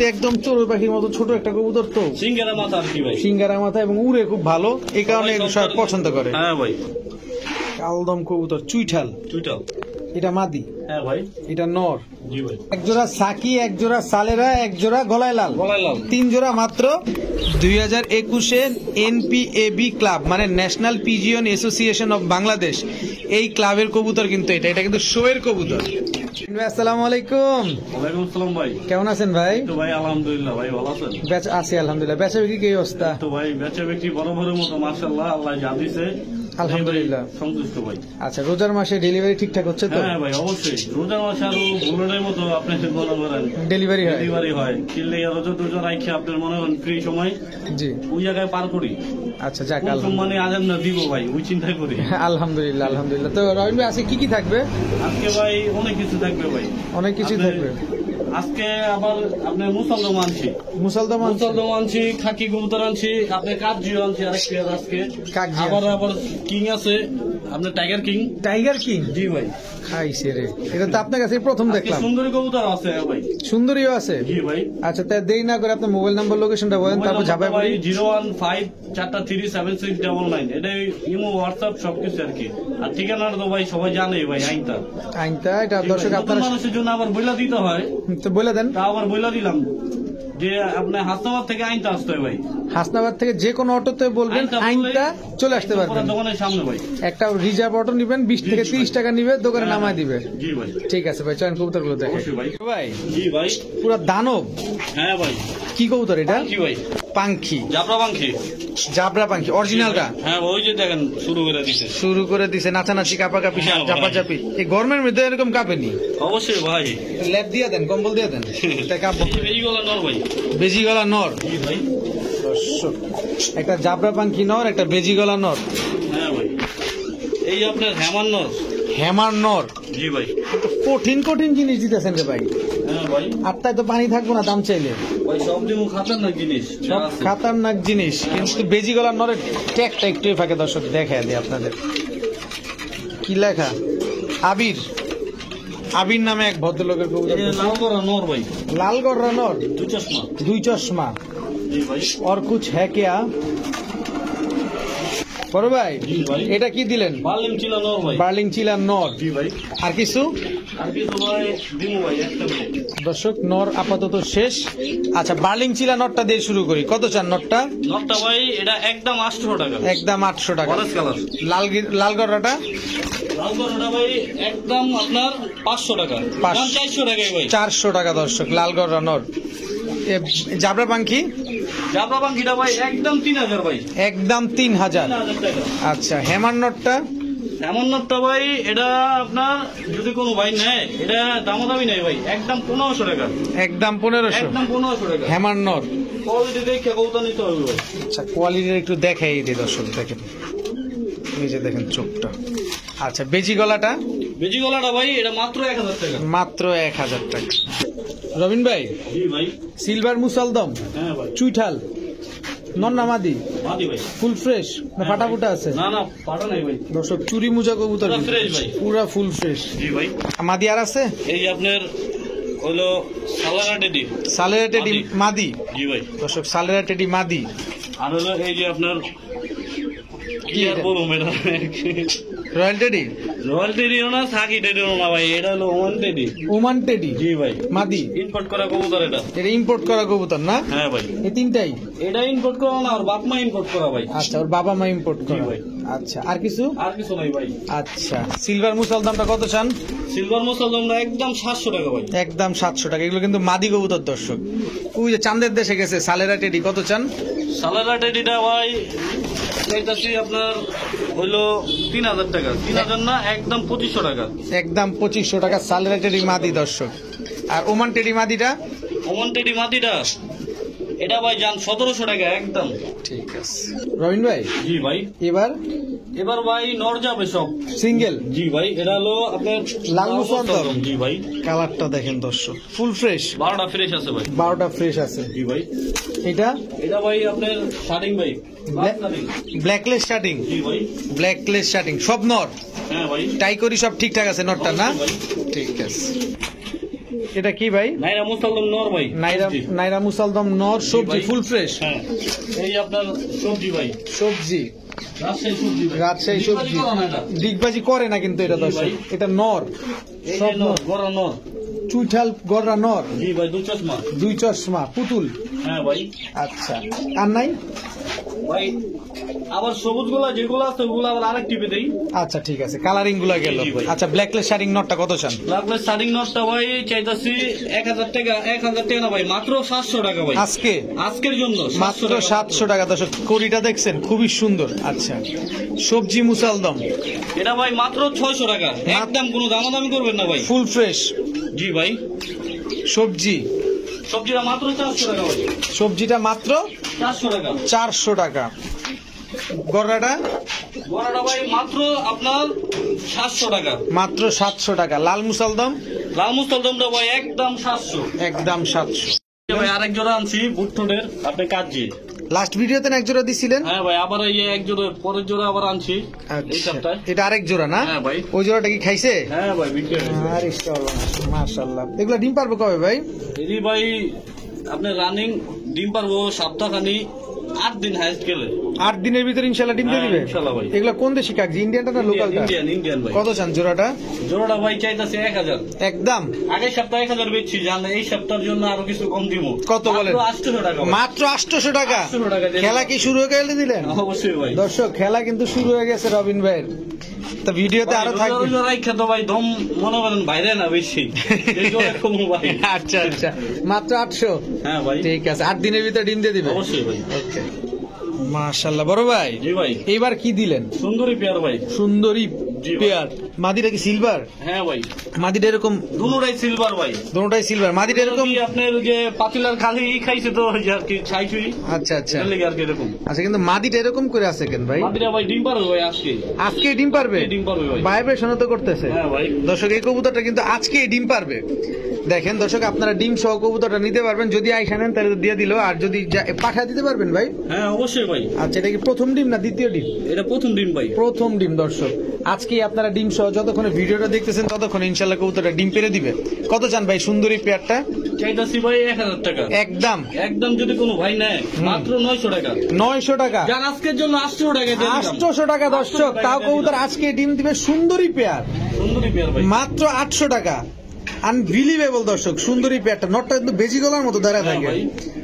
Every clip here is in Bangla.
দেখতে একদম চড়ুই পাখির মতো ছোট একটা কবুতর, তো সিঙ্গারা মাথা আর কি ভাই, সিঙ্গারা মাথা, এবং উড়ে খুব ভালো, এই কারণে সবাই পছন্দ করে। হ্যাঁ ভাই, কালদম কবুতর, চুইঠাল, এটা মাদি, হ্যাঁ ভাই, এটা নর। জি ভাই, এক জোড়া সাকি, এক জোড়া সালেরা, এক জোড়া গলায় লাল, 3 জোড়া মাত্র। 2021-এর NPAB ক্লাব মানে national pigeon association of Bangladesh, এই ক্লাবের কবুতর কিন্তু এটা কিন্তু শোয়ের কবুতর। আসসালামু আলাইকুম। ওয়ালাইকুম আসসালাম ভাই, কেমন আছেন ভাই? তো ভাই আলহামদুলিল্লাহ ভাই, ভালো আছেন? আছি আলহামদুলিল্লাহ। বেচা বিক্রি কি অবস্থা? তো ভাই বেচা বিক্রি বরাবরের মতো মাশাআল্লাহ, আল্লাহ যা দিয়েছে আলহামদুলিল্লাহ সন্তুষ্ট ভাই। আচ্ছা, রোজার মাসে ডেলিভারি ঠিকঠাক হচ্ছে তো? হ্যাঁ ভাই অবশ্যই, রোজার মাসে আরো ভুলের মতো আপনি মনে করেন ডেলিভারি হয়, কিনলে রোজা টোজা রাখি আপনার মনে করেন ফ্রি সময় জি ওই জায়গায় পার করি। আচ্ছা যাক, মানে আজাম না দিব ভাই, ওই চিন্তা করি। আলহামদুলিল্লাহ আলহামদুলিল্লাহ। তো রবিন ভাই আজকে কি থাকবে? আজকে ভাই অনেক কিছু থাকবে ভাই, অনেক কিছু থাকবে। আজকে আবার আপনার মুসলদম আনছি, মুসলদম আনছি, খাকি কবুতর আনছি, আপনার কাকজিও আনছি আরেকটি আজকে, আবার কিং আছে আপনার টাইগার কিং। জি ভাই, খাইছে রে, এটা তো আপনার কাছে প্রথম দেখলাম। সুন্দরী কবুতর আছে ভাই, সুন্দরীও আছে। জি ভাই। আচ্ছা তাই দেরি না করে আপনার মোবাইল নাম্বার লোকেশনটা বলেন, তারপর ঝাপাই পড়ি। 015437699, এটা ইমো হোয়াটসঅ্যাপ সবকিছু আর কি। আর ঠিকানাটা তো ভাই সবাই জানে ভাই, আইনটা এটা দর্শক আপনারা মানুষের জন্য আবার বইলা দিতে হয়, তো বলে দেন। তা আবার বইলা দিলাম যে আপনার হাসনাবাদ থেকে আইনটা আসতে হয় ভাই, হাসনাবাদ থেকে যে কোনো অটোতে বলবেন, আইনটা চলে আসতে পারবেন দোকানের সামনে ভাই। একটা রিজার্ভ অটো নিবেন, 20 থেকে 30 টাকা নিবে, দোকানে নামায় দিবে। জি ভাই, ঠিক আছে ভাই, চয়ন কবুতর গুলো দেখে ভাই। জি ভাই, পুরো দানব। হ্যাঁ ভাই, কি কবুতর এটা? কি ভাই? পাঙ্খি, জাবরা পাঙ্খি অরিজিনালটা। হ্যাঁ ওই যে দেখেন শুরু করে দিছে নাচানাচি, কাপাকাপি, চাপাচাপি। এই গরমের মধ্যে এরকম কাঁপেনি? অবশ্যই ভাই, ল্যাপ দিয়ে দেন, কম্বল দিয়ে দেন, বেজি গলা নর। ভাই একটা জাবরা পাঙ্খি নর, একটা বেজি গলা নর। হ্যাঁ ভাই, এই আপনার হ্যামার নর। জি ভাই, কঠিন জিনিস দিতেছেন রে ভাই। হ্যাঁ ভাই, আত্মায় তো পানি থাকবো না দাম চাইলে। ভাই সব দিন খাতারনাক জিনিস, সব খাতারনাক জিনিস, কিন্তু বেজি গলার নরের ট্যাগটা একটু ফাঁকে দর্শক দেখা দিই আপনাদের। কি লেখা? আবির নামে এক ভদ্রলোকের কবুতর। নর ভাই, লালগড়রা নর, দুই চশমা। জি ভাই, और कुछ है क्या বড় ভাই? এটা কি দিলেন? বার্লিং চিলা নর। জি ভাই, আর কিছু ভাই দিমু ভাই একটা দর্শক, নর আপাতত শেষ। আচ্ছা, বার্লিং চিলা নরটা দিয়ে শুরু করি। কত চান নরটা? ভাই এটা একদম 800 টাকা। একদম 800 টাকা। Orange colour. লালগড়াটা ভাই একদম আপনার 500 টাকা। 400 টাকা ভাই। 400 টাকা দর্শক, লালগড়া নর। জাবরা পাঙ্খিটা ভাই একদম 3000 ভাই। একদম 3000 টাকা। আচ্ছা, হেমার নটটা ভাই এটা আপনার যদি কোনো ভাই নেয়, এটা দামি নেই ভাই, একদম 1500 টাকা। একদম 1500 টাকা হেমার নর। কোয়ালিটি দেখে কবুতর নিতে হবে ভাই। আচ্ছা, কোয়ালিটি একটু দেখাই দিই দর্শক, দেখেন এই যে দেখেন চোখটা। আচ্ছা, বেজি গলাটা ভাই এটা মাত্র 1000 টাকা। মাত্র 1000 টাকা। রবিন ভাই, জি ভাই, সিলভার মুসালদম, হ্যাঁ ভাই, চুইঠাল নর না মাদি? ভাই, ফুল ফ্রেশ না ফাটাফুটা আছে? না ফাটা নাই ভাই দর্শক, চুরি মুজা কবুতর ফ্রেশ ভাই, পুরা ফুল ফ্রেশ। জি ভাই, মাদি আর আছে? এই আপনার হলো সালেরা টেডি মাদি। জি ভাই, দর্শক, সালেরা টেডি মাদি। আর হলো এই যে আপনার কি বলবো, রয়্যাল টেডি না, সাকি টেডিও না ভাই, এটা হলো ওমান টেডি। জি ভাই, মাদি, ইম্পোর্ট করা কবুতর। এটা ইম্পোর্ট করা কবুতর না? হ্যাঁ ভাই, এই তিনটাই এটা ইম্পোর্ট করা না, আর বাপ মা ইম্পোর্ট করা ভাই। আচ্ছা, ওর বাবা মা ইম্পোর্ট করা ভাই। আচ্ছা, আর কিছু নাই ভাই। আচ্ছা, সিলভার মুসালদমটা কত চান? সিলভার মুসালদমটা একদম 700 টাকা ভাই। একদম 700 টাকা। এগুলো কিন্তু মাদি কবুতর দর্শক। ওই যে চাঁদের দেশে গেছে সালেরা টেডি, কত চান? সালেরা টেডিটা ভাই আপনার হইলো 3000 টাকা। 3000 না, একদম 2500 টাকা। একদম 2500 টাকা সালেরা টেডি মাদি দর্শক। আর ওমান টেডি মাদিটা? এটা ভাই জান 1700 টাকা একদম। ঠিক আছে রবিন ভাই। জি ভাই, এবার ভাই নর যাবে সব সিঙ্গেল। জি ভাই, এটা হলো আপনার লাল মুসালদম। জি ভাই, কালারটা দেখেন দর্শক, ফুল ফ্রেশ। 12টা ফ্রেশ আছে ভাই। 12টা ফ্রেশ আছে। জি ভাই, এটা ভাই আপনার শার্টিং ভাই, ব্ল্যাকলেস শার্টিং। জি ভাই, ব্ল্যাকলেস শার্টিং সব নর। হ্যাঁ ভাই, টাই করি সব ঠিকঠাক আছে নরটা না? ঠিক আছে। এটা কি ভাই? নাইরা মুসালদম নর ভাই। নাইরা মুসালদম নর সবজি ফুল ফ্রেশ। হ্যাঁ এই আপনার সবজি ভাই, সবজি রাজশাহী সবজি। ডিগবাজি করে না কিন্তু এটা দর্শক, এটা নর, সব নর, গড়া নর, চুইঠাল গড়া নর। জি ভাই, দুই চশমা পুতুল। হ্যাঁ ভাই। আচ্ছা, আর নাই ভাই? আবার সবুজ গুলা যেগুলো আছে ওগুলো আবার আরেক টিপে দেই। আচ্ছা ঠিক আছে, কালারিং গুলা গেল। আচ্ছা, ব্ল্যাকলেস শাড়িং নটটা কত চান? ব্ল্যাকলেস শাড়িং নটটা ভাই চাইতাছি 1000 টাকা। 1000 টাকা না ভাই, মাত্র 700 টাকা ভাই। আজকের জন্য মাত্র 700 টাকা দর্শক। কড়িটা দেখছেন খুবই সুন্দর। আচ্ছা, সবজি মুসালদম এটা ভাই মাত্র 600 টাকা, একদম কোনো দামাদামি করবেন না ভাই, ফুল ফ্রেশ। জি ভাই। সবজিটা মাত্র 400 টাকা ভাই। সবজিটা মাত্র 400 টাকা। 400 টাকা। গড়াটা ভাই মাত্র আপনার 700 টাকা। মাত্র 700 টাকা। লাল মুসালদমটা ভাই একদম 700। ভাই আরেক জোড়া আনছি বুট্টুনের, আপনি কাজি লাস্ট ভিডিওতে এক জোড়া দিছিলেন। হ্যাঁ ভাই, আবার এই এক জোড়া, পরের জোড়া আবার আনছি এই সপ্তাহে। এটা আরেক জোড়া না? হ্যাঁ ভাই। ওই জোড়াটা কি খাইছে? হ্যাঁ ভাই, বিক্রি হয়েছে। আরে মাশাআল্লাহ। এগুলা ডিম পারবে কবে ভাই? এই ভাই আপনার রানিং ডিম পারবো সপ্তাহখানি, 8 দিন হাইস্ট গেলে। 8 দিনের ভিতরে ইনশাআল্লাহ ডিম দিয়ে দিবে? ইনশাআল্লাহ ভাই। এগুলা কোন দেশি কাগজি, ইন্ডিয়ানটা না লোকালটা? ইন্ডিয়ান ভাই। কত চান জোড়াটা? জোড়াটা ভাই চাইতাছে 1000 একদম। আগের সপ্তাহে 1000 বেচছি, জান এই সপ্তাহের জন্য আরো কিছু কম দিব। কত বলেন? মাত্র 800 টাকা। মাত্র 800 টাকা। 800 টাকা। খেলা কি শুরু হয়ে গেলে দিলেন? অবশ্যই ভাই। দর্শক, খেলা কিন্তু শুরু হয়ে গেছে রবিন ভাইয়ের। তা ভিডিওতে আরো থাকবে। তো ভাই দম মনে করেন বাইরে না বেশি। আচ্ছা আচ্ছা, মাত্র 800। হ্যাঁ ভাই, ঠিক আছে। 8 দিনের ভিতরে ডিম দিয়ে দিবে? অবশ্যই ভাই। ওকে, মাশাআল্লাহ। বড় ভাই, জি ভাই, এবার কি দিলেন? সুন্দরী পেয়ার ভাই। সুন্দরী পেয়ার। মাদিটা কি সিলভার? হ্যাঁ ভাই, মাদিটা এরকম দুটোটাই সিলভার ভাই। দুটোটাই সিলভার। মাদিটা এরকম আপনার যে পাতিলার খালি খাইছে তো আর কি ছাইছুই। আচ্ছা আচ্ছা, আর কি এরকম। আচ্ছা, কিন্তু মাদিটা এরকম করে আছে কেন ভাই? মাদিটা ভাই ডিম পারবে ভাই আজকে ডিম পারবে? ডিম পারবে ভাই, ভাইব্রেশন তো করতেছে। হ্যাঁ ভাই। দর্শক, এই কবুতরটা কিন্তু আজকে ডিম পারবে। দেখেন দর্শক, আপনারা ডিম সহ কবুতরটা নিতে পারবেন। যদি আইসা নেন তাহলে দিয়ে দিল, আর যদি পাঠা দিতে পারবেন ভাই? হ্যাঁ অবশ্যই ভাই। আচ্ছা, এটা কি প্রথম ডিম না দ্বিতীয় ডিম? এটা প্রথম ডিম ভাই। প্রথম ডিম। দর্শক, আজকে আপনারা ডিম সহ যতক্ষণ ভিডিওটা দেখতেছেন ততক্ষণ ইনশাল্লাহ কবুতরটা ডিম পেরে দিবে। কত চান ভাই সুন্দরী পেয়ারটা? চাইতাছি ভাই 1000 টাকা। একদম একদম, যদি কোনো ভাই নেয় মাত্র 900 টাকা। 900 টাকা। জান আজকের জন্য 800 টাকা। 800 টাকা দর্শক, তাও কবুতর আজকে ডিম দিবে সুন্দরী পেয়ার। সুন্দরী পেয়ার ভাই মাত্র 800 টাকা। আনবিলিভেবল দর্শক, সুন্দরী পেয়ারটা। নটটা কিন্তু বেজি গলার মতো দাঁড়ায় থাকে।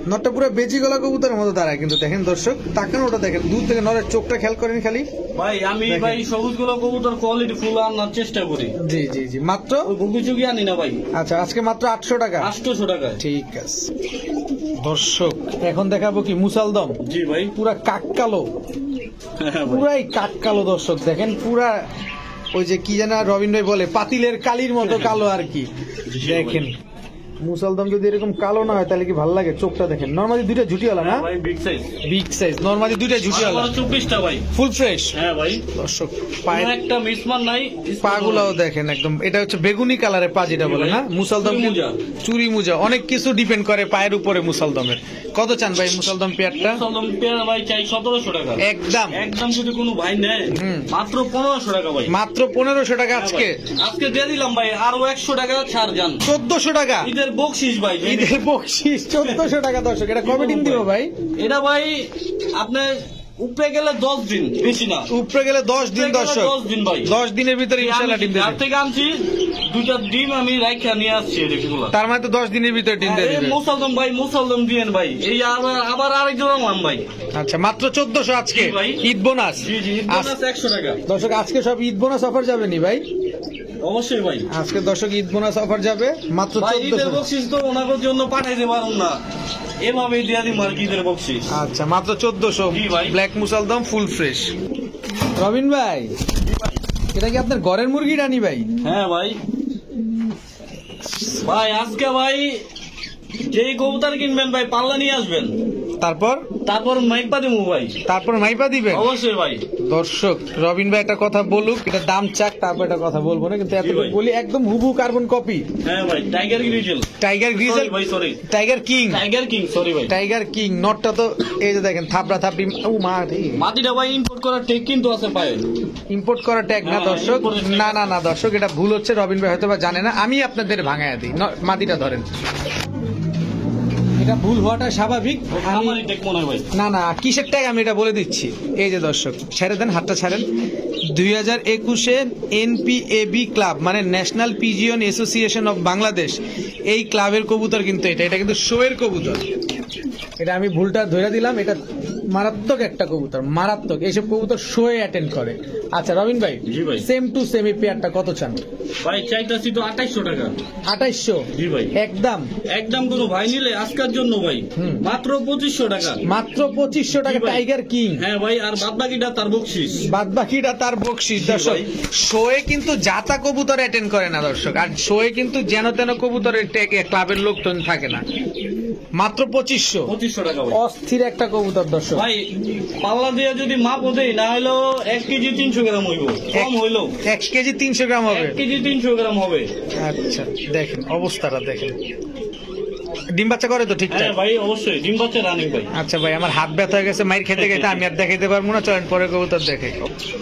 নটটা পুরো বেজি গলা কবুতরের মতো দাঁড়ায়। কিন্তু দেখেন দর্শক, তাকানোটা দেখেন, দূর থেকে নরের চোখটা খেয়াল করেন খালি ভাই। আমি ভাই সবুজ গুলো কবুতর কোয়ালিটি ফুল আনার চেষ্টা করি। জি জি জি, মাত্র গুগি আনি না ভাই। আচ্ছা, আজকে মাত্র 800 টাকা। 800 টাকা। ঠিক আছে দর্শক, এখন দেখাবো কি মুসালদম। জি ভাই, পুরা কাককালো, পুরাই কাককালো দর্শক। দেখেন পুরা ওই যে কি জানা রবিন ভাই বলে, পাতিলের কালির মতো কালো আর কি। দেখেন মুসালদম যদি এরকম কালো না হয় তাহলে কি ভালো লাগে? চোখটা দেখেন, নরমালি দুইটা ঝুটিওয়ালা না ভাই, big size. Big size, normally দুইটা ঝুটিওয়ালা। 24টা ভাই, ফুল ফ্রেশ। হ্যাঁ ভাই। দর্শক, পায়ের একটা মিসমান নাই, পাগুলাও দেখেন একদম। এটা হচ্ছে বেগুনি কালারের পা যেটা বলে না মুসালদম, চুরি মুজা, অনেক কিছু ডিপেন্ড করে পায়ের উপরে মুসালদমের। কত চান ভাই মুসালদম পেয়ারটা? মুসালদম পেয়ার ভাই চাই 1700 টাকা। একদম একদম, যদি কোনো ভাই নেয় মাত্র 1500 টাকা ভাই। মাত্র 1500 টাকা আজকে। আজকে দিয়ে দিলাম ভাই, আরো 100 টাকা ছাড় যান। 1400 টাকা ঈদের বকশিস ভাই। ঈদের বকশিস 1400 টাকা দর্শক। এটা কবে ডিম দিব ভাই? এটা ভাই আপনার উপরে গেলে 10 দিন, বেশি না। উপরে গেলে 10 দিন দর্শক। 10 দিন ভাই, 10 দিনের ভিতরে ইনশাআল্লাহ ডিম দেবে। থেকে আনছি 2টা ডিম আমি রাইখা নিয়ে আসছি এগুলো। তার মানে তো 10 দিনের ভিতরে ডিম দিয়ে দিবে। মুসালদম ভাই, মুসালদম দিয়েন ভাই। এই আবার আরেকজন আনলাম ভাই। আচ্ছা, মাত্র 1400 আজকে ঈদ বোনাস। জি জি, ঈদ বোনাস 100 টাকা। দর্শক, আজকে সব ঈদ বোনাস অফার যাবে নি ভাই? অবশ্যই ভাই, আজকে দর্শক ঈদ বোনাস অফার যাবে মাত্র 1400। বকশিস তো ওনাদের জন্য পাঠাইতে পারুন না, এভাবেই দিয়ে দিই মার্কেটের বকশিস। আচ্ছা, মাত্র 1400। ব্ল্যাক মুসালদম ফুল ফ্রেশ। রবিন ভাই, এটা কি আপনার ঘরের মুরগি রানি ভাই? হ্যাঁ ভাই। ভাই আজকে ভাই যেই কবুতর কিনবেন ভাই পাল্লা নিয়ে আসবেন। তারপর মাইপা দেবো ভাই। তারপর মাইপা দিবেন অবশ্যই ভাই। দর্শক রবিন ভাই একটা কথা বলুক, এটা দাম চাক, তারপর একটা কথা বলবো না, কিন্তু এত বলি একদম হুবহু কার্বন কপি। হ্যাঁ ভাই, টাইগার গ্রিজেল ভাই, সরি টাইগার কিং সরি ভাই, টাইগার কিং। নটটা তো এই যে দেখেন থাপড়া থাপড়ি। ও মা রে, মাটিটা ভাই ইম্পোর্ট করা টেক কিন্তু আছে পায়ে। ইম্পোর্ট করা ট্যাগ না দর্শক, না দর্শক, এটা ভুল হচ্ছে। রবিন ভাই হয়তো বা জানে না, আমি আপনাদের ভাঙাইয়া দিই। মাটিটা ধরেন, এটা ভুল হওয়াটা স্বাভাবিক। না কিসের ট্যাগ আমি এটা বলে দিচ্ছি। এই যে দর্শক, ছেড়ে দেন, হাতটা ছাড়েন। 2021 NPAB ক্লাব মানে national pigeon association of Bangladesh, এই ক্লাবের কবুতর কিন্তু এটা কিন্তু শোয়ের কবুতর। এটা আমি ভুলটা ধরে দিলাম, এটা মারাত্মক একটা কবুতর, মারাত্মক। এইসব কবুতর শোয়ে অ্যাটেন্ড করে। আচ্ছা রবিন ভাই, সেম টু সেম এই পেয়ারটা কত চান ভাই? চাইতাছি তো 2800 টাকা। 2800? জি ভাই, একদম কোনো ভাই নিলে আজকের জন্য ভাই মাত্র 2500 টাকা। মাত্র 2500 টাকা টাইগার কিং। হ্যাঁ ভাই, আর বাদবাকিটা তার বকশিস। দর্শক শোয়ে কিন্তু জাতা কবুতর অ্যাটেন্ড করে না দর্শক, আর শোয়ে কিন্তু যেন তেন কবুতরের ক্লাবের লোকজন থাকে না। মাত্র 2500 টাকা। অস্থির একটা কবুতর দর্শক ভাই, পাল্লা দিয়ে যদি মাপ দেই না হলো 1 কেজি 300 গ্রাম হইব, কম হইলো 1 কেজি 300 গ্রাম হবে। 1 কেজি 300 গ্রাম হবে। আচ্ছা দেখেন অবস্থাটা দেখেন। ডিম বাচ্চা করে তো ঠিকঠাক? হ্যাঁ ভাই, অবশ্যই ডিম বাচ্চা রানিং ভাই। আচ্ছা ভাই, আমার হাত ব্যথা হয়ে গেছে মাইর খেতে খেতে, আমি আর দেখাইতে পারবো না। চলেন পরে কবুতর দেখে।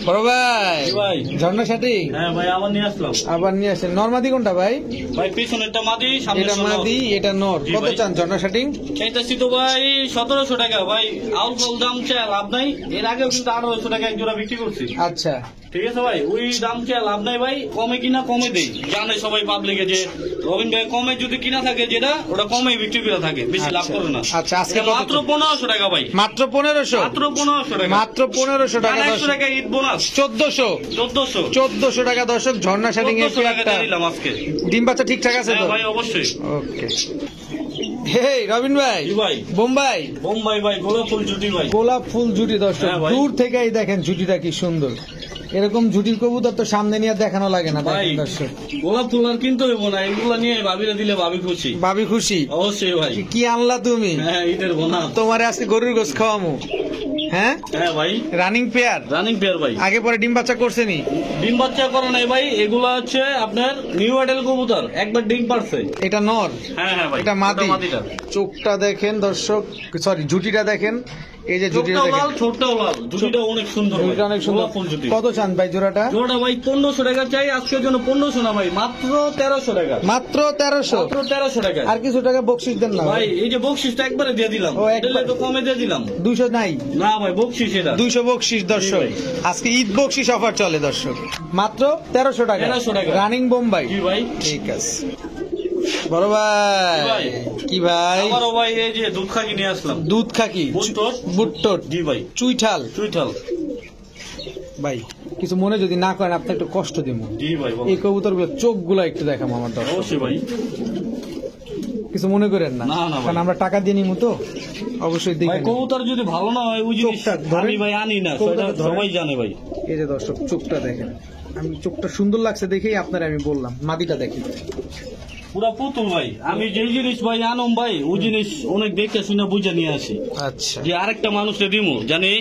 বড় ভাই ঝর্ণা সাথী। হ্যাঁ ভাই, আবার নিয়ে আসলাম। নরমাদি কোনটা ভাই? ভাই পিছনেরটা মাদি, সামনেরটা নর। এটা মাদি, এটা নর। কত চান ঝর্ণা সাথী? চাইতাছি তো ভাই 1700 টাকা। ভাই আউল ফাউল দাম চাই লাভ নাই, এর আগেও কিন্তু 1800 টাকা এক জোড়া বিক্রি করছি। আচ্ছা ঠিক আছে ভাই, ওই দাম চাই লাভ নাই ভাই, কমে কিনা কমে দেই। জানে সবাই পাবলিকে যে রবিন ভাই কমে যদি কিনা থাকে যেটা ওটা কমে বিক্রি করে থাকে, বেশি লাভ করে না। আচ্ছা আজকে মাত্র 1500 টাকা ভাই। মাত্র 1500? মাত্র 1500 টাকা। 100 টাকা ঈদ বোনাস। 1400 টাকা দর্শক। ঝর্ণা শাটিং এর একটা দিলাম আজকে। ডিম বাচ্চা ঠিকঠাক আছে তো? ভাই অবশ্যই। ওকে। হেই রবিন ভাই, বোম্বাই ভাই, গোলাপ ফুল জুটি ভাই। গোলাপ ফুল জুটি দর্শক, দূর থেকেই দেখেন জুটিটা কি সুন্দর। এরকম জুটির কবুতর তো সামনে নিয়ে দেখানো লাগে না দর্শক। গোলাপ ফুল আর কিনতে হইব না, এগুলা নিয়ে ভাবিরা দিলে ভাবি খুশি। অবশ্যই ভাই। কি আনলা তুমি? হ্যাঁ, ঈদের বোনাস। তোমার আজকে গরুর গোস খাওয়ামু। হ্যাঁ ভাই, রানিং পেয়ার ভাই। আগে পরে ডিম বাচ্চা করছে নি? ডিম বাচ্চা করে নাই ভাই, এগুলা হচ্ছে আপনার নিউ অ্যাডেল কবুতর, একবার ডিম পারছে। এটা নর? হ্যাঁ ভাই, এটা মাদি। চোখটা দেখেন দর্শক, সরি জুটিটা দেখেন। এই যে জুটিটা দেখেন, জুটিটা অনেক সুন্দর, অনেক সুন্দর। কত চান ভাই জোড়াটা? ভাই 1500 টাকা চাই আজকের জন্য। 1500 না ভাই, মাত্র 1300 টাকা। মাত্র 1300 টাকা। আর কিছু টাকা বকশিস দেন না ভাই? এই যে বকশিসটা একবারে দিয়ে দিলাম, তো কমে দিয়ে দিলাম। 200 নাই? না ভাই, বকশিস এটা 200 বকশিস দর্শক। আজকে ঈদ বকশিস অফার চলে দর্শক, মাত্র 1300 টাকা। রানিং বোম্বাই। ভাই ঠিক আছে। বড় ভাই কি ভাই? বড় ভাই, এই যে দুধ খাকি নিয়ে আসলাম। দুধ খাকি বুট্টোট। জি ভাই। চুইঠাল ভাই, কিছু মনে যদি না করেন আপনি একটু কষ্ট দিব। জি ভাই। এই কবুতর গুলো চোখ গুলা একটু দেখাম আমার দর্শক। অবশ্যই ভাই, কিছু মনে করেন না, কারণ আমরা টাকা দিয়ে নিব তো অবশ্যই দেখি। কবুতর যদি ভালো না হয় ওই জিনিসটা আমি ভাই আনি না, সবাই জানে ভাই। এই যে দর্শক চোখটা দেখেন, আমি চোখটা সুন্দর লাগছে দেখেই আপনার আমি বললাম। মাদিটা দেখি পুরা পুতুল ভাই। আমি যে জিনিস ভাই আনম ভাই, ওই জিনিস অনেক দেখে শুনে বুঝে নিয়ে আসি। আচ্ছা, যে আরেকটা মানুষকে দিমু জানি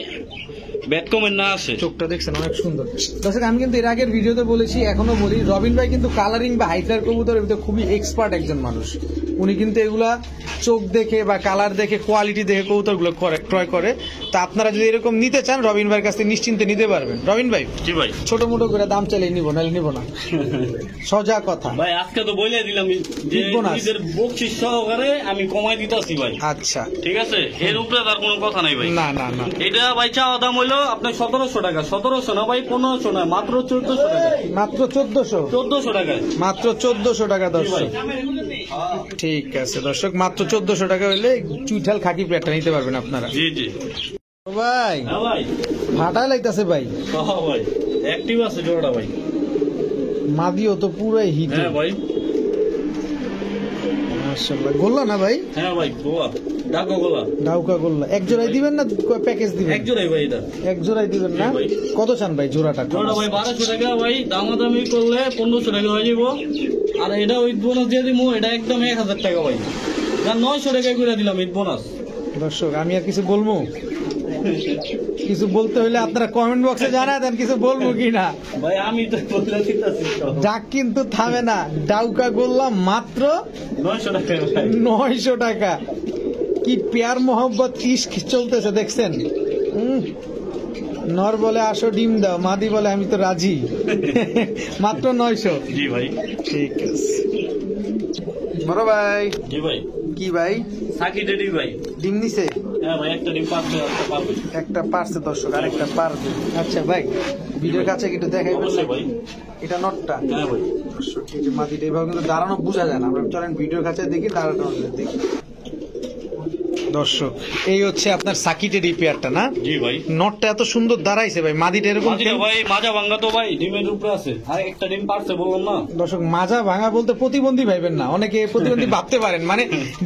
ব্যাড কমেন্ট না আসে। চোখটা দেখছেন অনেক সুন্দর দর্শক। আমি কিন্তু এর আগের ভিডিওতে বলেছি, এখনো বলি, রবিন ভাই কিন্তু কালারিং বা হাইটার কবুতরের ভিতরে খুবই এক্সপার্ট একজন মানুষ। উনি কিন্তু এগুলা চোখ দেখে বা কালার দেখে, কোয়ালিটি দেখে কবুতরগুলো ক্রয় করে। তা আপনারা যদি এরকম নিতে চান রবিন ভাইয়ের কাছ থেকে নিশ্চিন্তে নিতে পারবেন। রবিন ভাই, জি ভাই, ছোট মোটো করে দাম চালিয়ে নিব, নাহলে নিব না। সোজা কথা ভাই, আজকে তো বলে দিলাম যে ঈদের বকশিশ সহকারে আমি কমাই দিতেছি ভাই। আচ্ছা ঠিক আছে, এর উপরে তার কোনো কথা নাই ভাই। না না না, এটা ভাই চাওয়া দাম হইলো আপনার 1700 টাকা। 1700 না ভাই, 1500 না, মাত্র 1400 টাকা। মাত্র 1400 টাকা। মাত্র 1400 টাকা দর্শক। ঠিক আছে দর্শক, মাত্র 1400 টাকা হইলে চুইঠাল খাকি প্লেটটা নিতে পারবেন আপনারা। জি জি ভাই। ভাই ফাটাই লাগতেছে ভাই। ভাই অ্যাক্টিভ আছে জোড়াটা ভাই। মাদিও তো পুরাই হিট। হ্যাঁ ভাই, মাশাআল্লাহ। গোল্লা না ভাই? হ্যাঁ ভাই, গোলা ডাউকা গোল্লা। এক জোড়াই দিবেন না প্যাকেজ দিবেন? এক জোড়াই ভাই। এটা এক জোড়াই দিবেন না? কত চান ভাই জোড়াটা? জোড়া ভাই 1200 টাকা ভাই, দামাদামি করলে 1500 টাকা হয়ে যাবো। আর এটা ঈদ বোনাস দিয়ে দিব, এটা একদম 1000 টাকা ভাই। 900 টাকা করে দিলাম ঈদ বোনাস। দর্শক আমি আর কিছু বলবো, কিছু বলতে হইলে আপনারা কমেন্ট বক্সে জানা দেন কিছু বলবো কিনা। ভাই আমি তো বলে দিতেছি ডাক কিন্তু থামে না, ডাউকা করলাম মাত্র 900 টাকা। 900 টাকা। কি প্যার মোহব্বত ইশক চলতেছে দেখছেন। নর বলে আসো ডিম দাও, মাদি বলে আমি তো রাজি। মাত্র 900। জি ভাই। ঠিক আছে বড় ভাই। জি ভাই। কি ভাই? সাকি ডেডি ভাই। ডিম নিছে? হ্যাঁ ভাই, একটা ডিম পারছে, একটা পারবে। একটা পারছে দর্শক, আর একটা পারবে। আচ্ছা ভাই, ভিডিওর কাছে একটু দেখাই অবশ্যই ভাই। এটা নটটা। হ্যাঁ ভাই। দর্শক এই যে মাদিটা এইভাবে কিন্তু দাঁড়ানো বোঝা যায় না, আমরা চলেন ভিডিওর কাছে দেখি, দাঁড়ানো দেখি। দর্শক এই হচ্ছে আপনার সাকিটের রিপেয়ারটা না? জি ভাই। নটটা এত সুন্দর দাঁড়াইছে ভাই, মাদিটা এরকম মাদিটা ভাই মাজা ভাঙা তো ভাই ডিমের উপরে আছে, আর একটা ডিম পারছে বললাম না। দর্শক মাজা ভাঙা বলতে প্রতিবন্ধী ভাইবেন না, অনেকে প্রতিবন্ধী ভাবতে পারেন, মানে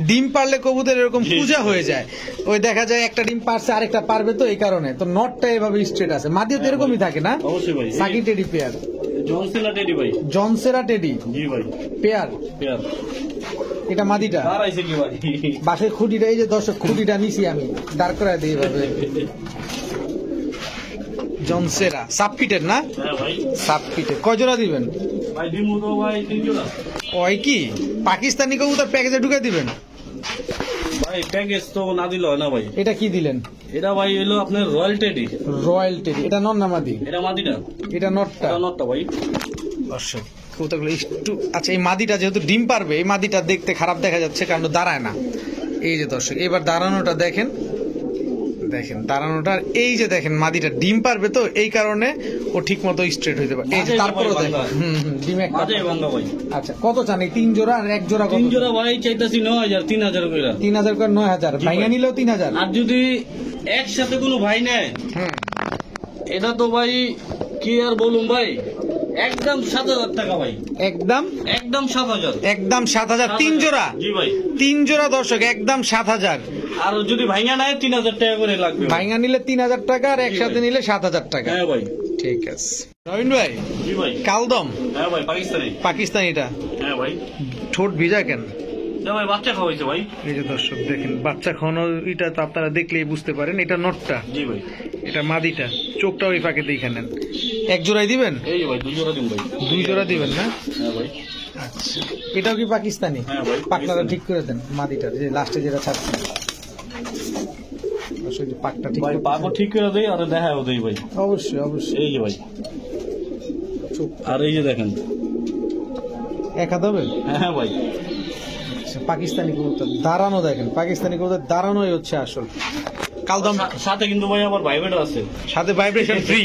ডিম পারলে কবুতর এরকম পূজা হয়ে যায়, ওই দেখা যায় একটা ডিম পারছে আরেকটা পারবে, তো এই কারণে তো নটটা এভাবে স্ট্রেট আছে। মাদিও তো এরকমই থাকে না? অবশ্যই ভাই। সাকিটের রিপেয়ার জনসেরা টেডি ভাই। জনসেরা টেডি। জি ভাই। পেয়ার। পেয়ার। এটা মাদিটা। দাঁড়াইছে কি ভাই? বাসের খুঁটিটা, এই যে দর্শক খুঁটিটা নিছি আমি, দাঁড় করায় দিই এভাবে। জনসেরা সাবফিটের না? হ্যাঁ ভাই। সাবফিটের কয় জোড়া দিবেন ভাই? ডিম তো ভাই 3 জোড়া। ওই কি পাকিস্তানি কবুতর প্যাকেজে ঢুকে দিবেন ভাই? প্যাকেজ তো না দিলে হয় না ভাই। এটা কি দিলেন? এটা ভাই হলো আপনার রয়্যাল টেডি। Royal teddy. এটা নর না মাদি? এটা মাদিটা। এটা নটটা। এটা নটটা ভাই। দর্শক কবুতরগুলো একটু, আচ্ছা এই মাদিটা যেহেতু ডিম পারবে, এই মাদিটা দেখতে খারাপ দেখা যাচ্ছে কারণ ও দাঁড়ায় না। এই যে দর্শক এবার দাঁড়ানোটা দেখেন, দেখেন দাঁড়ানোটা, এই যে দেখেন মাদিটা ডিম পারবে, তো এই কারণে ও ঠিক মতো স্ট্রেট হইতে পারে। এই যে তারপরে দেখেন ডিম একটা মাঝে ভাঙা ভাই। আচ্ছা কত চান? এই 3 জোড়া আর 1 জোড়া? 3 জোড়া ভাই চাইতাছি 9000, 3000 কইরা। 3000 করে 9000, ভাইয়া নিলেও 3000। আর যদি একসাথে কোনো ভাই নেয়, এটা তো ভাই কি আর বলুন ভাই, একদম 7000 টাকা ভাই। একদম 7000। একদম 7000 3 জোড়া? জি ভাই। 3 জোড়া দর্শক একদম 7000। আর যদি ভাইঙ্গা নেয় 3000 টাকা করে লাগবে। ভাইঙ্গা নিলে 3000 টাকা, আর একসাথে নিলে 7000 টাকা। হ্যাঁ ভাই। ঠিক আছে রবিন ভাই। জি ভাই। কালদম? হ্যাঁ ভাই, পাকিস্তানি। পাকিস্তানিটা? হ্যাঁ ভাই। ঠোঁট ভিজা কেন? না ভাই, বাচ্চা খাওয়াইছে ভাই। এই যে দর্শক দেখেন বাচ্চা খাওয়ানো, এটা তো আপনারা দেখলেই বুঝতে পারেন। এটা নটটা। জি ভাই। এটা মাদিটা, চোখটা ওই ফাঁকে দেখে নেন। 1 জোড়াই দিবেন? এই যে ভাই 2 জোড়া দিন ভাই। 2 জোড়া দিবেন না? হ্যাঁ ভাই। আচ্ছা এটাও কি পাকিস্তানি? হ্যাঁ ভাই। পাকনাটা ঠিক করে দেন মাদিটার, যে লাস্টে যেটা ছাড়ছেন দর্শক, পাকটা ঠিক ভাই করতে পাকও ঠিক করে দেই আর দেখাও দেই ভাই। অবশ্যই অবশ্যই। এই যে ভাই, চোখ আর এই যে দেখেন। এক হাত হবে? হ্যাঁ ভাই। আচ্ছা, পাকিস্তানি কবুতর দাঁড়ানো দেখেন, পাকিস্তানি কবুতর দাঁড়ানোই হচ্ছে আসল। কালদম সাথে কিন্তু ভাই আবার ভাইব্রেটর আছে, সাথে ভাইব্রেশন ফ্রি।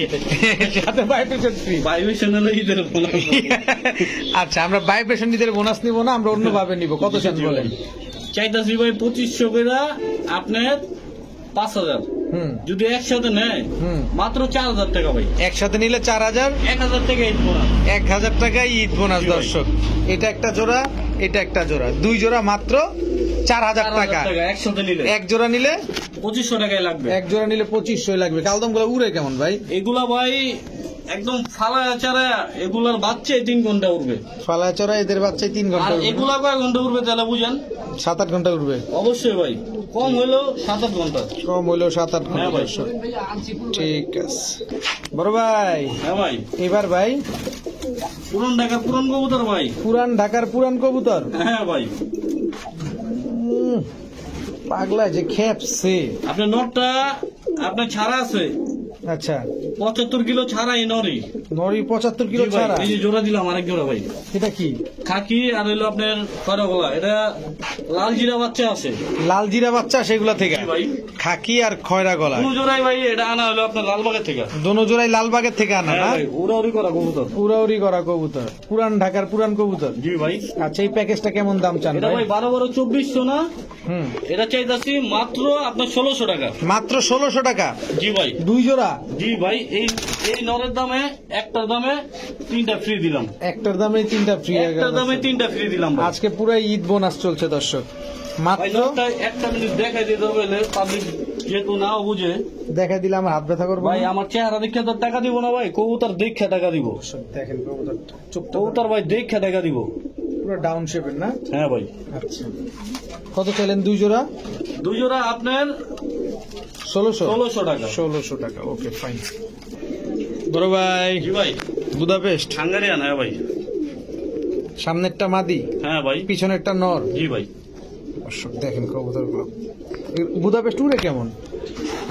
সাথে ভাইব্রেশন ফ্রি। ভাইব্রেশন হলে ঈদের বোনাস। আচ্ছা আমরা ভাইব্রেশন ঈদের বোনাস নিব না, আমরা অন্য ভাবে নিব। কত চান বলেন? চাইতাছি ভাই 2500 করে, আপনার 5000। যদি একসাথে নেয় মাত্র 4000 টাকা ভাই। একসাথে নিলে 4000, 1000 টাকা ঈদ বোনাস। 1000 টাকায় ঈদ বোনাস দর্শক। এটা একটা জোড়া, এটা একটা জোড়া, 2 জোড়া মাত্র 4000 টাকা। একসাথে নিলে 1 জোড়া নিলে 2500 টাকায় লাগবে। 1 জোড়া নিলে 2500 লাগবে। কালদম গুলো উড়ে কেমন ভাই? এগুলা ভাই একদম ফালা চারা, এগুলার বাচ্চা 3 ঘন্টা উঠবে। ফালা চড়া এদের বাচ্চায় 3 আর ঘন্টা উড়বে। এগুলা কয় ঘন্টা উঠবে তাহলে বুঝেন? 7-8 ঘন্টা উড়বে অবশ্যই ভাই, কম হলেও 7-8 ঘন্টা। কম হলেও 7-8 হ্যাঁ ঘন্টা ভাই। দর্শক। ঠিক আছে বড় ভাই। হ্যাঁ ভাই। এবার ভাই পুরান ঢাকার পুরান কবুতর ভাই। পুরান ঢাকার পুরান কবুতর। হ্যাঁ ভাই। পাগলা যে খেপছে। আপনার নটটা আপনার ছাড়া আছে। আচ্ছা 75 কিলো ছাড়া এই নরি। নরি 75 কিলো ছাড়া? এই যে জোড়া দিলাম, আরেক জোড়া ভাই। এটা কি? খাকি আর হইলো আপনার খয়রা গলা। এটা লাল জিরা বাচ্চা আছে। লাল জিরা বাচ্চা সেগুলা থেকে? জি ভাই। খাকি আর খয়রা গলা কোন জোড়াই ভাই এটা আনা হলো আপনার লালবাগের থেকে। দোনো জোড়াই লালবাগের থেকে আনা না? উড়াউড়ি করা কবুতর। উড়াউড়ি করা কবুতর, পুরান ঢাকার পুরান কবুতর। জি ভাই। আচ্ছা এই প্যাকেজটা কেমন দাম চান এটা ভাই 12-12 2400 না? এটা চাইতাছি মাত্র আপনার 1600 টাকা। মাত্র 1600 টাকা? জি ভাই। 2 জোড়া? জি ভাই। এই নরের দামে একটার দামে 3টা ফ্রি দিলাম। একটার দামে 3টা ফ্রি? একটার দামে 3টা ফ্রি দিলাম ভাই। আজকে পুরো ঈদ বোনাস চলছে দর্শক। মাত্র একটা মিনিট দেখাই দিতে হবে, পাবলিক যেহেতু নাও বুঝে। দেখাই দিলে আমার হাত ব্যথা করবো ভাই। আমার চেহারা দেখে তো টাকা দিব না ভাই, কবুতর দেখে টাকা দিব। দেখেন কবুতরটা, চুপটা কবুতর ভাই দেখে টাকা দিব। পুরো ডাউন শেপের না? হ্যাঁ ভাই। আচ্ছা কত চাইলেন দুই জোড়া? দুই জোড়া আপনার 1600 টাকা। 1600 টাকা, ওকে ফাইন। বড় ভাই, জি ভাই, বুদাপেস্ট হাঙ্গারিয়ান। হ্যাঁ ভাই, সামনেরটা মাদি, হ্যাঁ ভাই, পিছনেরটা নর। জি ভাই। দর্শক দেখেন কবুতরগুলো। বুদাপেস্ট উড়ে কেমন?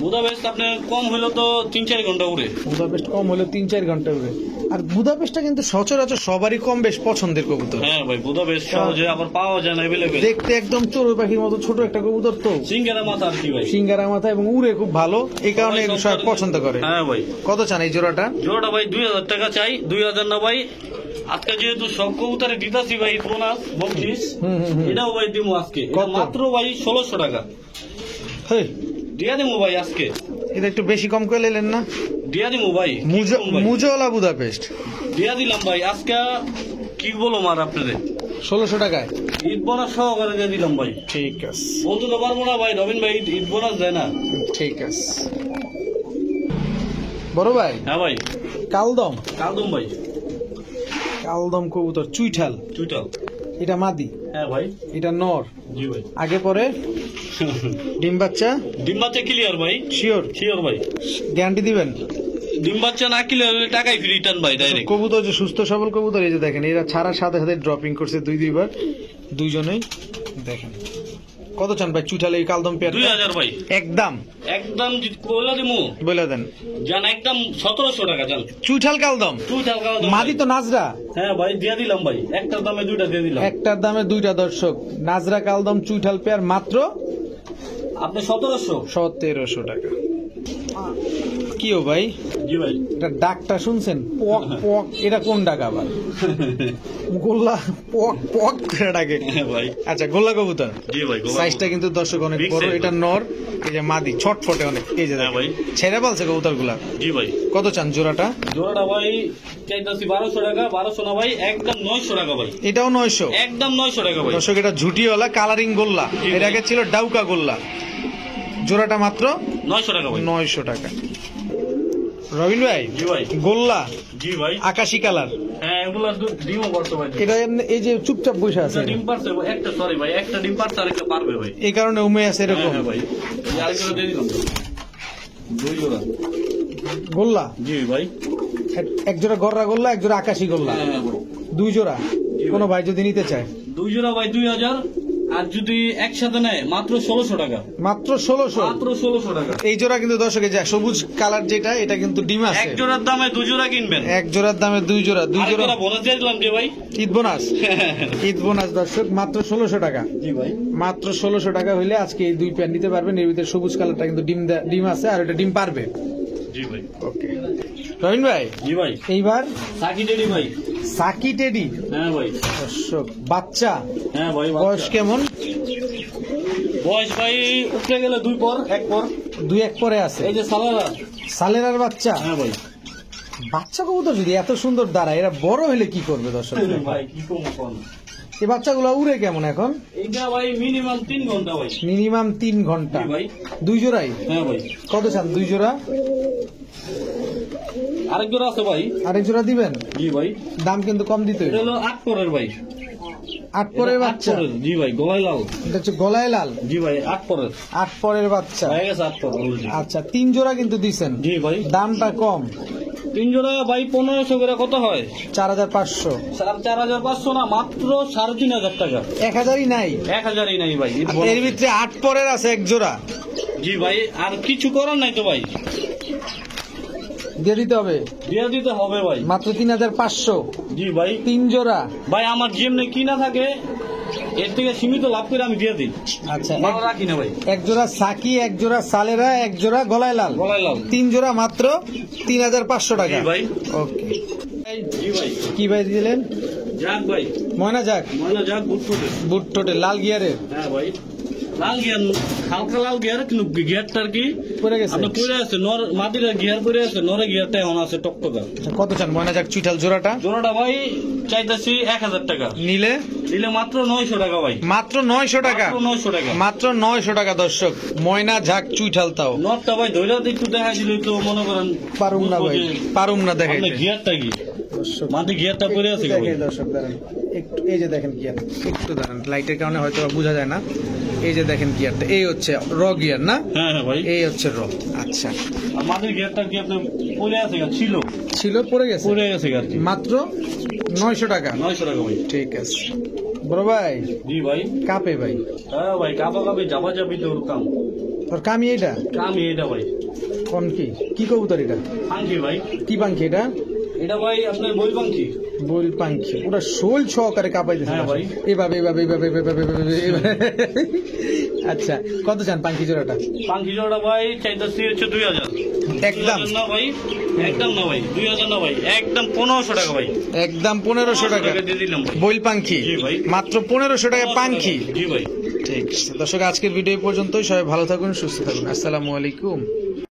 বুদাপেস্ট আপনার কম হইলো তো 3-4 ঘন্টা উড়ে। বুদাপেস্ট কম হলে 3-4 ঘন্টা উড়ে। আর বুদাপেস্টটা কিন্তু সচরাচর সবারই কম বেশ পছন্দের কবুতর। হ্যাঁ ভাই, বুদাপেস্ট সহজে আবার পাওয়া যায় না, अवेलेबल। দেখতে একদম চড়ুই পাখির মতো ছোট একটা কবুতর তো, সিঙ্গারা মাথা আর কি ভাই, সিঙ্গারা মাথা, এবং উড়ে খুব ভালো, এই কারণে সবাই পছন্দ করে। হ্যাঁ ভাই। কত চান এই জোড়াটা? জোড়াটা ভাই 2000 টাকা চাই। 2000 না ভাই, আজকে যেহেতু সব কবুতরে দিতাছি ভাই বোনাস বকশিশ, এটাও ভাই দিমু আজকে। এটা মাত্র ভাই 1600 টাকা। হেই, দিয়া দিমু ভাই আজকে। এটা একটু বেশি কম করে নিলেন না? দিয়া দিমু ভাই, মুজওয়ালা বুদাপেস্ট দিয়া দিলাম ভাই আজকে। কি বলো মার আপনাদের 1600 টাকায় ঈদ বোনাস সহকারে দিয়ে দিলাম ভাই। ঠিক আছে, বলতে তো পারবো না ভাই, রবিন ভাই ঈদ বোনাস দেয় না। ঠিক আছে। বড় ভাই, হ্যাঁ ভাই, কালদম ভাই, কালদম কবুতর চুইঠাল, এটা মাদি, হ্যাঁ ভাই, এটা নর। জি ভাই। আগে পরে ডিম বাচ্চা ক্লিয়ার ভাই, শিওর ভাই। গ্যারান্টি দিবেন? ডিম বাচ্চা না ক্লিয়ার হলে টাকাই ফ্রি রিটার্ন ভাই, ডাইরেক্ট। কবুতর যে সুস্থ সবল কবুতর, এই যে দেখেন এরা ছাড়ার সাথে সাথে ড্রপিং করছে 2-2 বার, দুইজনেই দেখেন। কত চান ভাই চুইঠাল এই কালদম পেয়ার? 2000 ভাই, একদম বলে দিমু, বলে দেন জান, একদম 1700 টাকা জান। চুইঠাল কালদম মাদি তো নাজরা। হ্যাঁ ভাই, দিয়ে দিলাম ভাই, একটার দামে দুইটা দিয়ে দিলাম। একটার দামে দুইটা। দর্শক, নাজরা কালদম চুইঠাল পেয়ার মাত্র আপনি 1700 টাকা। কি ও ভাই, জি ভাই, এটা ডাকটা শুনছেন? পক পক, এটা কোন ডাক আবার? গোল্লা পক পক করে ডাকে ভাই। আচ্ছা, গোল্লা কবুতর। জি ভাই, সাইজটা কিন্তু দর্শক অনেক বড়। এটা নর, এই যে মাদি ছটফটে অনেক। এই যে ভাই ছেড়ে বলছে কবুতর গুলা। জি ভাই। কত চান জোড়াটা? জোড়াটা ভাই চাইতাছি 1200 টাকা। 1200 না ভাই, একদম 900 টাকা ভাই। এটাও 900, একদম 900 টাকা ভাই। দর্শক, এটা ঝুটিওয়ালা কালারিং গোল্লা, এর আগে ছিল ডাউকা গোল্লা। জোড়াটা মাত্র 900 টাকা ভাই। 900 টাকা। রবিন ভাই, জি ভাই, গোল্লা, জি ভাই, আকাশি কালার। হ্যাঁ, এগুলা ডিমও করতে ভাই। এটা এই যে চুপচাপ বসে আছে, ডিম পারছে একটা, সরি ভাই, একটা ডিম পারছে আর একটা পারবে ভাই, এই কারণে উমে আছে এরকম। হ্যাঁ ভাই, আরেকটা দিয়ে দিলাম। দুই জোড়া গোল্লা, জি ভাই, এক জোড়া গররা গোল্লা, এক জোড়া আকাশি গোল্লা, হ্যাঁ ভাই, দুই জোড়া। কোনো ভাই যদি নিতে চায়, দুই জোড়া ভাই 2000, আর যদি একসাথে নেয় মাত্র 1600 টাকা। মাত্র 1600 টাকা। এই জোড়া কিন্তু দর্শকে যায় সবুজ কালার যেটা, এটা কিন্তু ডিম আছে। এক জোড়ার দামে দুই জোড়া কিনবেন, এক জোড়ার দামে দুই জোড়া বোনাস দিয়ে দিলাম যে ভাই, ঈদ বোনাস। ঈদ বোনাস দর্শক, মাত্র 1600 টাকা। জি ভাই, মাত্র 1600 টাকা হইলে আজকে এই দুই প্যান নিতে পারবেন। এর ভিতরে সবুজ কালারটা কিন্তু ডিম আছে, আর এটা ডিম পারবে। জি ভাই, ওকে। রবিন ভাই, জি ভাই, এইবার সাকি টেডি ভাই। সাকি টেডি, হ্যাঁ ভাই, দর্শক বাচ্চা, হ্যাঁ ভাই। বয়স কেমন? বয়স ভাই উঠে গেলে দুই এক পরে আছে। এই যে সালেরার বাচ্চা। হ্যাঁ ভাই, বাচ্চা কবুতর যদি এত সুন্দর দাঁড়ায়, এরা বড় হলে কি করবে দর্শক? ভাই কি কম কোন এই বাচ্চাগুলো উড়ে কেমন এখন? এইটা ভাই মিনিমাম 3 ঘন্টা ভাই। মিনিমাম 3 ঘন্টা ভাই। দুই জোড়াই? হ্যাঁ ভাই। কত চান দুই জোড়া? আরেক জোড়া আছে ভাই। আরেক জোড়া দিবেন? জি ভাই। দাম কিন্তু কম দিতে এটা হলো 8 পরের ভাই। 8 পরের বাচ্চা? জি ভাই, গলায় লাল। এটা হচ্ছে গলায় লাল? জি ভাই, 8 পরের। 8 পরের বাচ্চা হয়ে গেছে 8 পর। আচ্ছা, 3 জোড়া কিন্তু দিবেন? জি ভাই। দামটা কম? 3 জোড়া ভাই 1500 করে। কত হয়? 4500। 4500 না, মাত্র 3500 টাকা। 1000ই নাই? 1000ই নাই ভাই। এর ভিতরে 8 পরের আছে এক জোড়া। জি ভাই, আর কিছু করার নাই তো ভাই, দিয়ে দিতে হবে? দিয়ে দিতে হবে ভাই। মাত্র 3500? জি ভাই। 3 জোড়া ভাই, আমার যেমনি কিনা থাকে এর থেকে সীমিত লাভ করে আমি দিয়ে দিই। আচ্ছা, ভালো রাখি না ভাই। এক জোড়া সাকি, এক জোড়া সালেরা, এক জোড়া গলায় লাল। 3 জোড়া মাত্র 3500 টাকা। জি ভাই। ওকে। জি ভাই। কি ভাই দিলেন? যাক ভাই, ময়না যাক। বুট টোটে লাল গিয়ারের? হ্যাঁ ভাই, লাল গিয়ার, হালকা লাল গিয়ার, কিন্তু গিয়ারটা আর কি পড়ে গেছে। আপনার পড়ে আছে। মাটির গিয়ার পড়ে আছে, নরে গিয়ারটা এখন আছে টকটকা। কত চান ময়না যাক চুইঠাল জোড়াটা? জোড়াটা ভাই চাইতেছি 1000 টাকা। নিলে মাত্র 900 টাকা ভাই। মাত্র 900 টাকা? 900 টাকা। মাত্র 900 টাকা দর্শক, ময়না ঝাক চুইঠাল। তাও নটটা ভাই ধৈর্য একটু দেখা দিল তো মনে করেন পারুম না ভাই, পারুম না দেখাইতে। গিয়ারটা কি মাটি গিয়ারটা পড়ে আছে? দর্শক দাঁড়ান একটু, এই যে দেখেন গিয়ার, একটু দাঁড়ান, লাইটের কারণে হয়তো বোঝা যায় না। এই যে দেখেন গিয়ারটা, এই হচ্ছে র গিয়ার না? হ্যাঁ ভাই, এই হচ্ছে র। আচ্ছা, আর মাটির গিয়ারটা কি আপনার পড়ে আছে? ছিল পড়ে গেছে আর কি। মাত্র 900 টাকা। 900 টাকা ভাই। ঠিক আছে বড় ভাই। জি ভাই। কাপে ভাই? হ্যাঁ ভাই, কাপি যাবা যাবি তোর কাম। তোর কামি এটা? কামি এটা ভাই। কোন কি কবুতর এটা? পাখি ভাই। কি পাখি এটা? এটা ভাই আপনার বই পাখি। বইল পাখি পুরো শোল সহকারে কাঁপাইতেছে। হ্যাঁ ভাই। এভাবে। আচ্ছা, কত চান পাখি জোড়াটা? পাখি জোড়া ভাই চাইতেছি হচ্ছে 2000। একদম না ভাই, একদম না ভাই, 2000 না ভাই, একদম 1500 টাকা ভাই। একদম 1500 টাকা দিয়ে দিলাম ভাই। বইল পাখি? জি ভাই। মাত্র 1500 টাকা পাখি? জি ভাই। ঠিক আছে দর্শক, আজকের ভিডিও পর্যন্তই। সবাই ভালো থাকুন, সুস্থ থাকুন। আসসালামু আলাইকুম।